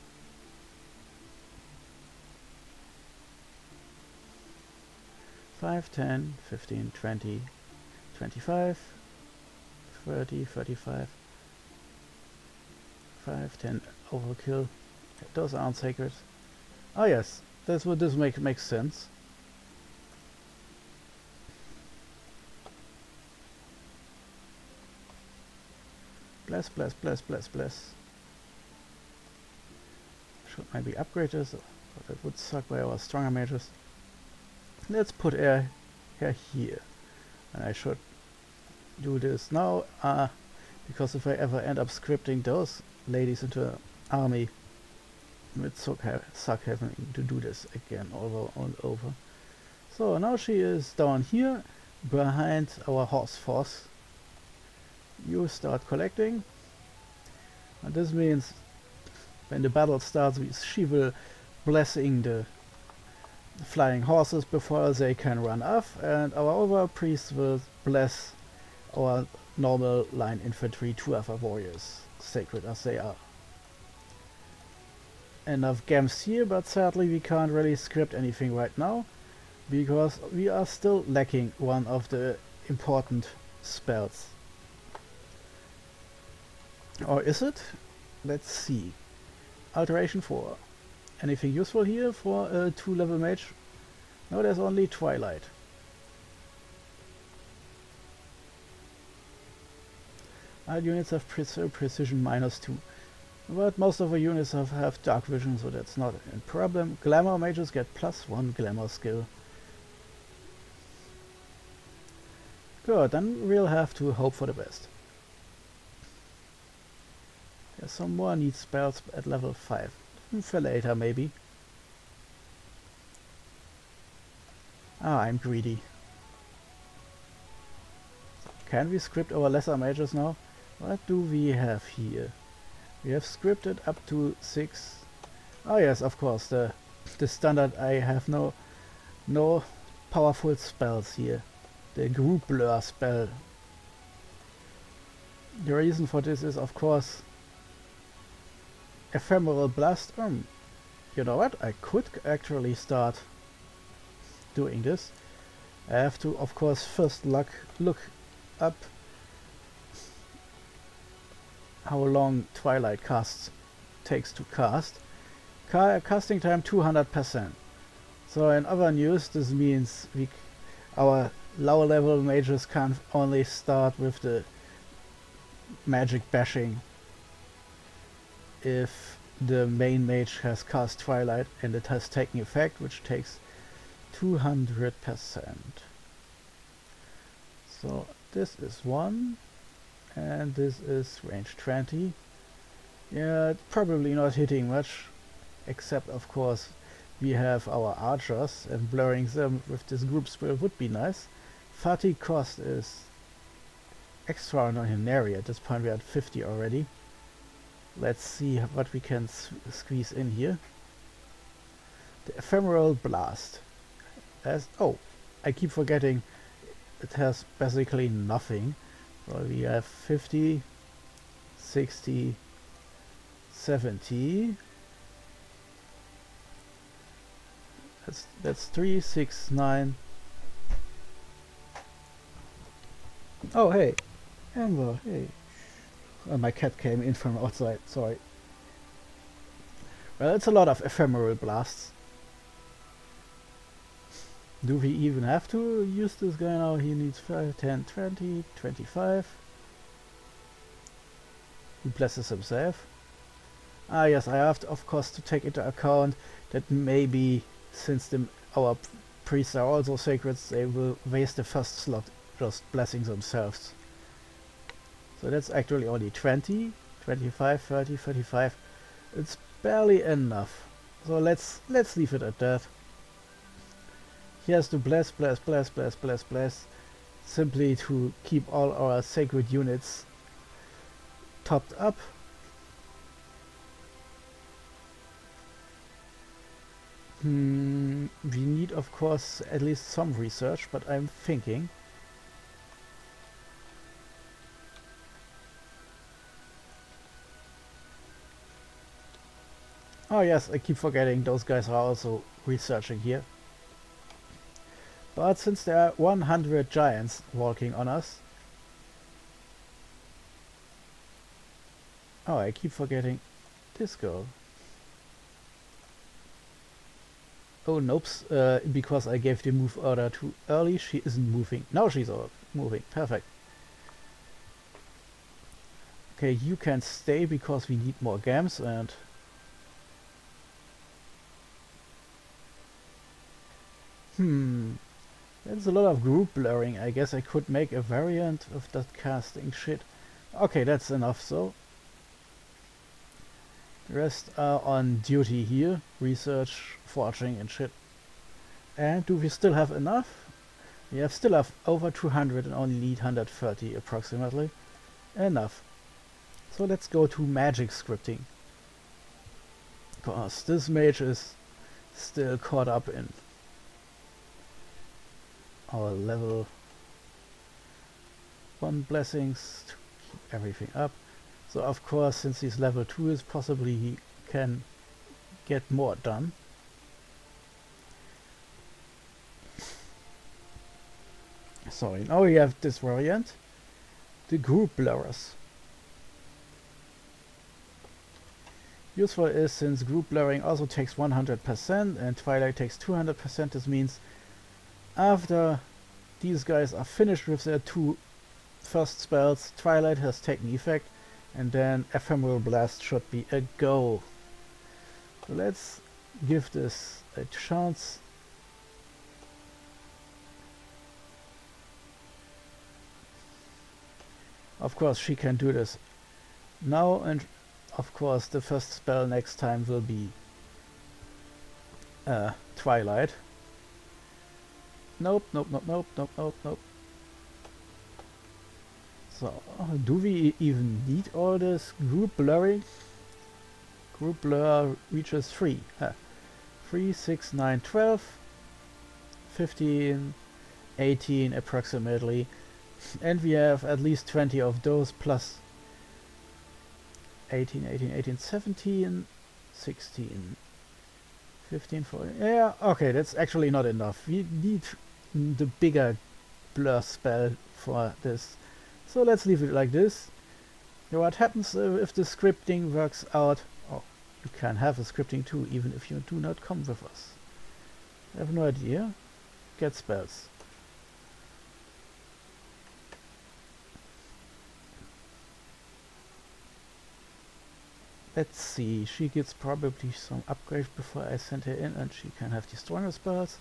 Five, 10, 15, 20, 25, 30, 35, 5, 10 overkill. Those aren't sacred. Oh yes, that's what this makes sense. Bless, bless, bless, bless, bless. Should maybe upgrade this, but that would suck by our stronger mages. Let's put air here. And I should do this now, because if I ever end up scripting those ladies into an army, it would suck having to do this again all over. So now she is down here, behind our horse force. You start collecting, and this means when the battle starts, she will blessing the flying horses before they can run off, and our over priest will bless our normal line infantry, 2 other warriors, sacred as they are. Enough gems here, but sadly we can't really script anything right now, because we are still lacking one of the important spells. Or is it? Let's see. Alteration 4. Anything useful here for a 2-level mage? No, there's only Twilight. All units have precision -2. But most of the units have dark vision, so that's not a problem. Glamour mages get +1 glamour skill. Good, then we'll have to hope for the best. There's some more neat spells at level 5. For later, maybe. I'm greedy. Can we script our lesser mages now? What do we have here? We have scripted up to 6. Oh yes, of course, the standard. I have no powerful spells here. The group blur spell. The reason for this is, of course, ephemeral blast. You know what? I could actually start doing this. I have to, of course, first look up how long Twilight takes to cast. Casting time 200%. So in other news, this means our lower level mages can only start with the magic bashing if the main mage has cast Twilight and it has taken effect, which takes 200%. So this is 1 and this is range 20. Yeah, probably not hitting much, except of course we have our archers, and blurring them with this group spell would be nice. Fatigue cost is extraordinary. At this point we are at 50 already. Let's see what we can squeeze in here. The ephemeral blast. I keep forgetting it has basically nothing. So we have 50, 60, 70. That's 3, 6, 9. Oh hey, Amber, hey. My cat came in from outside, sorry. Well, it's a lot of ephemeral blasts. Do we even have to use this guy now? He needs 5, 10, 20, 25. He blesses himself. Ah yes, I have to, of course, to take into account that maybe since our priests are also sacred, they will waste the first slot just blessing themselves. So that's actually only 20, 25, 30, 35. It's barely enough. So let's leave it at that. He has to bless, simply to keep all our sacred units topped up. we need of course at least some research, but I'm thinking oh yes, I keep forgetting those guys are also researching here. But since there are 100 giants walking on us... Oh, I keep forgetting this girl. Oh, nope, because I gave the move order too early, she isn't moving. Now she's all moving, perfect. Okay, you can stay because we need more gams and... There's a lot of group blurring. I guess I could make a variant of that casting shit. Okay, that's enough so. The rest are on duty here. Research, forging and shit. And do we still have enough? We still have over 200 and only need 130 approximately. Enough. So let's go to magic scripting. Because this mage is still caught up in our level 1 blessings to keep everything up. So of course, since he's level 2 is possibly he can get more done. So now we have this variant, the group blurrers. Useful is since group blurring also takes 100% and Twilight takes 200%. This means after these guys are finished with their 2 first spells, Twilight has taken effect, and then Ephemeral Blast should be a go. So let's give this a chance. Of course she can do this now, and of course the first spell next time will be Twilight. Nope, nope, nope, nope, nope, nope, nope. So, do we even need all this group blurring? Group blur reaches 3. 3, 6, 9, 12, 15, 18 approximately. And we have at least 20 of those plus 18, 18, 18, 17, 16, 15, 14. Yeah, okay, that's actually not enough. We need the bigger blur spell for this. So let's leave it like this. What happens if the scripting works out? Oh, you can have a scripting too, even if you do not come with us. I have no idea. Get spells. Let's see, she gets probably some upgrades before I send her in, and she can have the stronger spells.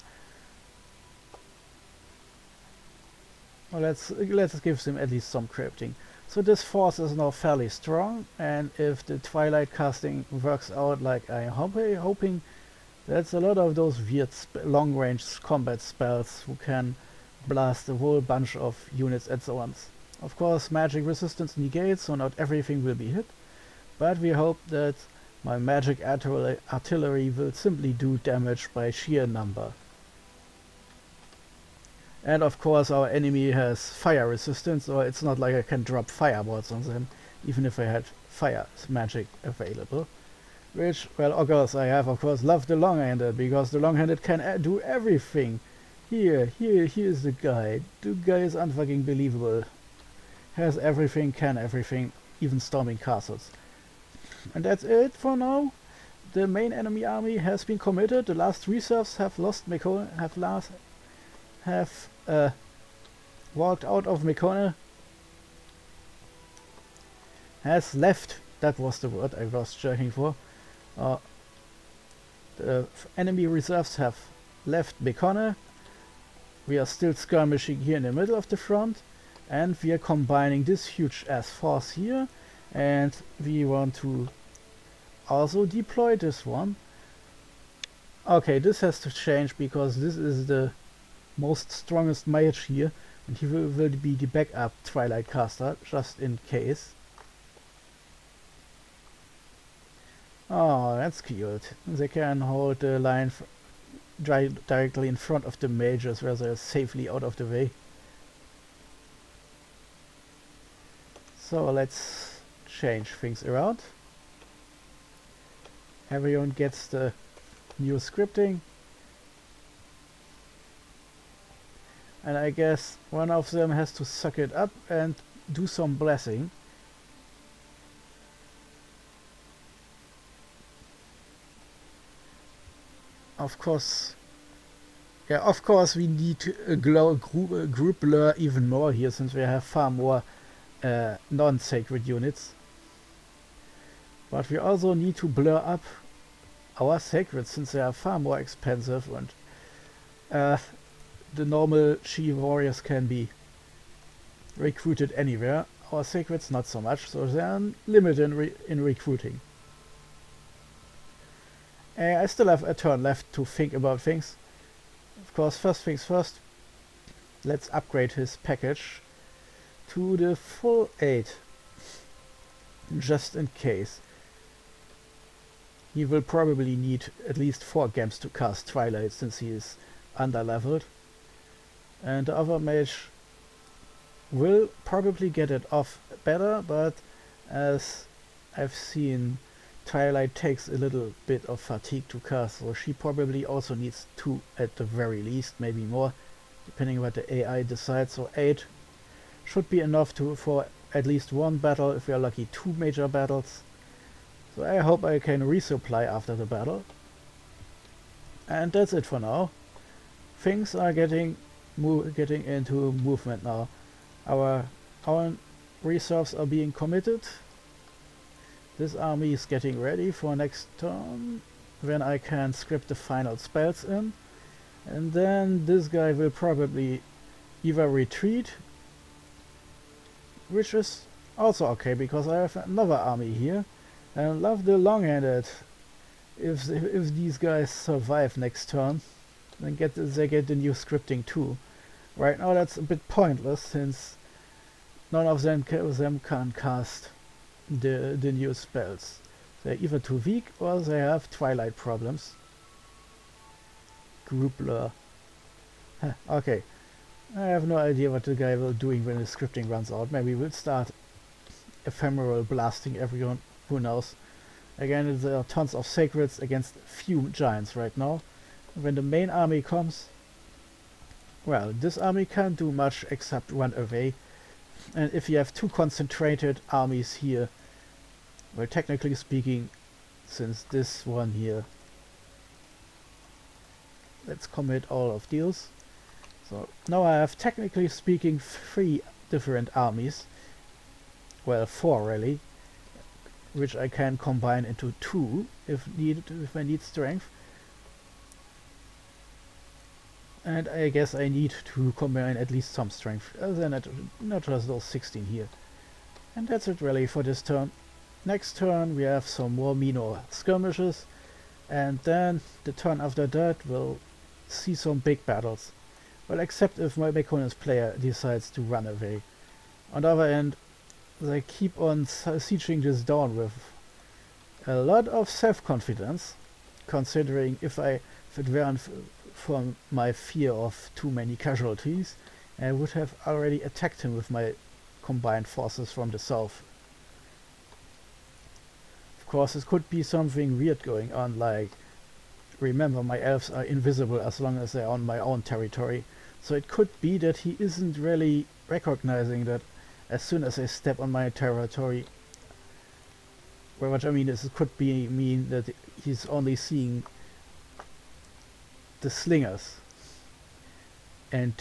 Well, let's give them at least some scripting. So this force is now fairly strong, and if the Twilight casting works out like I'm hoping, that's a lot of those weird long-range combat spells who can blast a whole bunch of units and so on. Of course, magic resistance negates, so not everything will be hit, but we hope that my magic artillery will simply do damage by sheer number. And of course our enemy has fire resistance, or it's not like I can drop fireballs on them, even if I had fire magic available. Which, well, of course I have, of course, love the long-handed, because the long-handed can do everything. Here's the guy. The guy is unfucking believable. Has everything, can everything, even storming castles. And that's it for now. The main enemy army has been committed. The last reserves have lost Mekone, have walked out of Mekone. Has left. That was the word I was searching for. The enemy reserves have left Mekone. We are still skirmishing here in the middle of the front, and we are combining this huge ass force here, and we want to also deploy this one. Okay, this has to change because this is the most strongest mage here, and he will be the backup Twilight caster just in case. Oh, that's cute. They can hold the line directly in front of the majors where they're safely out of the way. So let's change things around. Everyone gets the new scripting. And I guess one of them has to suck it up and do some blessing. Of course, yeah, of course we need to group blur even more here, since we have far more non-sacred units. But we also need to blur up our sacred, since they are far more expensive, and the normal Chi warriors can be recruited anywhere. Our sacreds not so much, so they are limited in recruiting. I still have a turn left to think about things. Of course, first things first, let's upgrade his package to the full 8, just in case. He will probably need at least 4 gems to cast Twilight, since he is under-leveled. And the other mage will probably get it off better, but as I've seen, Twilight takes a little bit of fatigue to cast, so she probably also needs 2 at the very least, maybe more, depending on what the AI decides. So 8 should be enough for at least 1 battle, if we are lucky 2 major battles. So I hope I can resupply after the battle. And that's it for now. Things are getting into movement now. Our reserves are being committed. This army is getting ready for next turn, when I can script the final spells in. And then this guy will probably either retreat, which is also okay, because I have another army here. And I love the long-handed. If these guys survive next turn, then they get the new scripting too. Right now that's a bit pointless, since none of them can cast the new spells. They're either too weak or they have Twilight problems. Group blur. Okay. I have no idea what the guy will do when his scripting runs out. Maybe we'll start ephemeral blasting everyone. Who knows? Again, there are tons of sacreds against few giants right now. When the main army comes, well, this army can't do much except run away. And if you have 2 concentrated armies here, well, technically speaking, since this one here, let's commit all of deals. So now I have, technically speaking, 3 different armies. Well, 4 really, which I can combine into 2 if I need strength. And I guess I need to combine at least some strength, then not just those 16 here. And that's it really for this turn. Next turn we have some more minor skirmishes, and then the turn after that we'll see some big battles. Well, except if my Mekone's player decides to run away. On the other end, they keep on sieging this down with a lot of self-confidence, considering if it weren't for my fear of too many casualties, I would have already attacked him with my combined forces from the south. Of course, it could be something weird going on, like, remember, my elves are invisible as long as they're on my own territory, so it could be that he isn't really recognizing that as soon as I step on my territory. Well, what I mean is, it could mean that he's only seeing the slingers and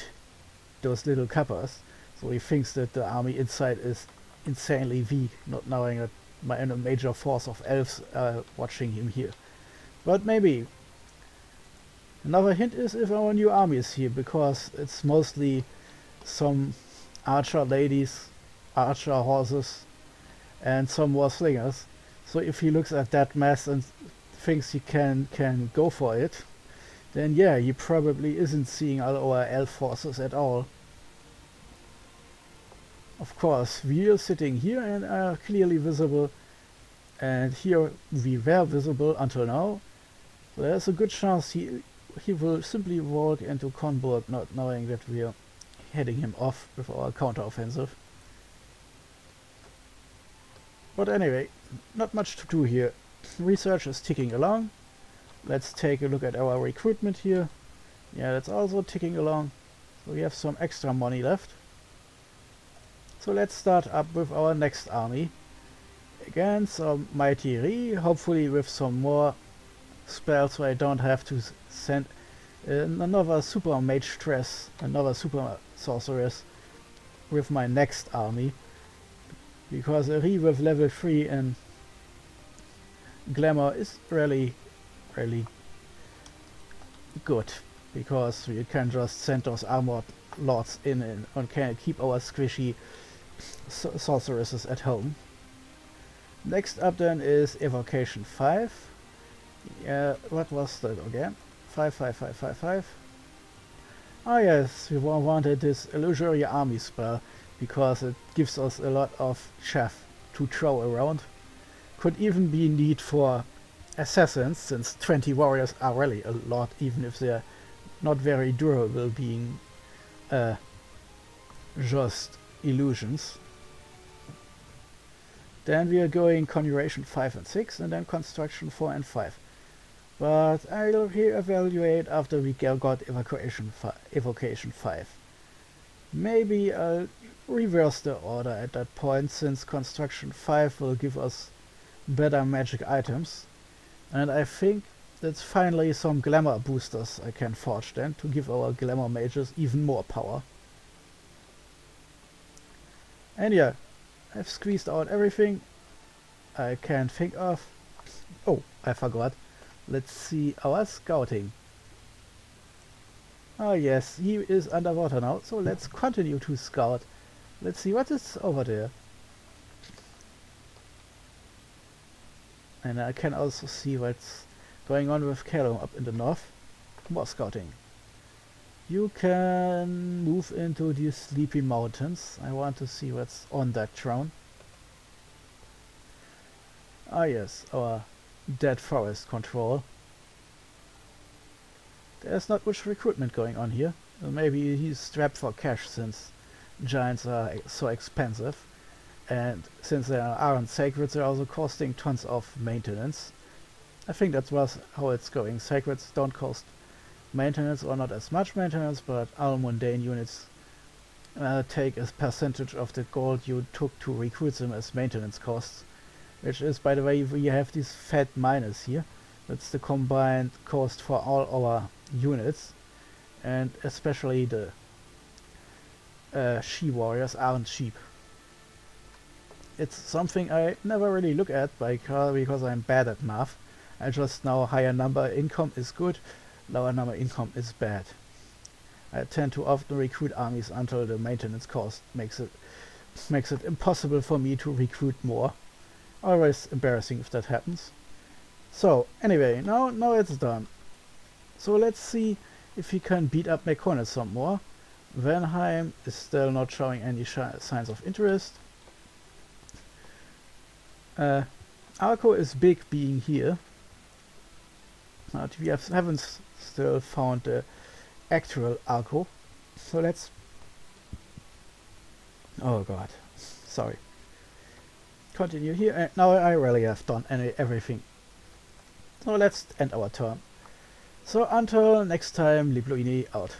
those little cuppers, so he thinks that the army inside is insanely weak, not knowing that a major force of elves are watching him here. But maybe. Another hint is if our new army is here, because it's mostly some archer ladies, archer horses, and some more slingers. So if he looks at that mass and thinks he can go for it, then yeah, he probably isn't seeing all our elf forces at all. Of course, we are sitting here and are clearly visible, and here we were visible until now. So there's a good chance he he will simply walk into Conburg, not knowing that we are heading him off with our counteroffensive. But anyway, not much to do here. Research is ticking along. Let's take a look at our recruitment here. Yeah, that's also ticking along. So we have some extra money left. So let's start up with our next army. Again, some mighty Ri, hopefully with some more spells so I don't have to send another super mage stress, another super sorceress with my next army. Because a Ri with level 3 and glamour is really good. Because we can just send those armored lords in and can keep our squishy sorceresses at home. Next up then is Evocation 5. Yeah, what was that again? 5. Ah yes, we wanted this illusory army spell because it gives us a lot of chaff to throw around. Could even be need for assassins, since 20 warriors are really a lot, even if they're not very durable, being just illusions. Then we are going Conjuration 5 and 6, and then Construction 4 and 5. But I'll re-evaluate after we got Evocation 5. Maybe I'll reverse the order at that point, since Construction 5 will give us better magic items. And I think that's finally some glamour boosters I can forge then, to give our glamour mages even more power. And yeah, I've squeezed out everything I can think of. Oh, I forgot. Let's see our scouting. Ah yes, he is underwater now, so let's continue to scout. Let's see what is over there. And I can also see what's going on with Callum up in the north. More scouting. You can move into these sleepy mountains. I want to see what's on that throne. Ah yes, our dead forest control. There's not much recruitment going on here. Maybe he's strapped for cash, since giants are so expensive. And since they aren't sacred, they're also costing tons of maintenance. I think that was how it's going. Sacreds don't cost maintenance, or not as much maintenance, but all mundane units take a percentage of the gold you took to recruit them as maintenance costs. Which is, by the way, we have these fat minus here. That's the combined cost for all our units. And especially the she warriors aren't cheap. It's something I never really look at because I'm bad at math. I just know higher number income is good, lower number income is bad. I tend to often recruit armies until the maintenance cost makes it impossible for me to recruit more. Always embarrassing if that happens. So anyway, now it's done. So let's see if we can beat up Mekone some more. Venheim is still not showing any signs of interest. Arco is big being here, but we haven't still found the actual Arco. So let's... Oh god, sorry. Continue here, and now I really have done everything. So let's end our turn. So until next time, Libluini out.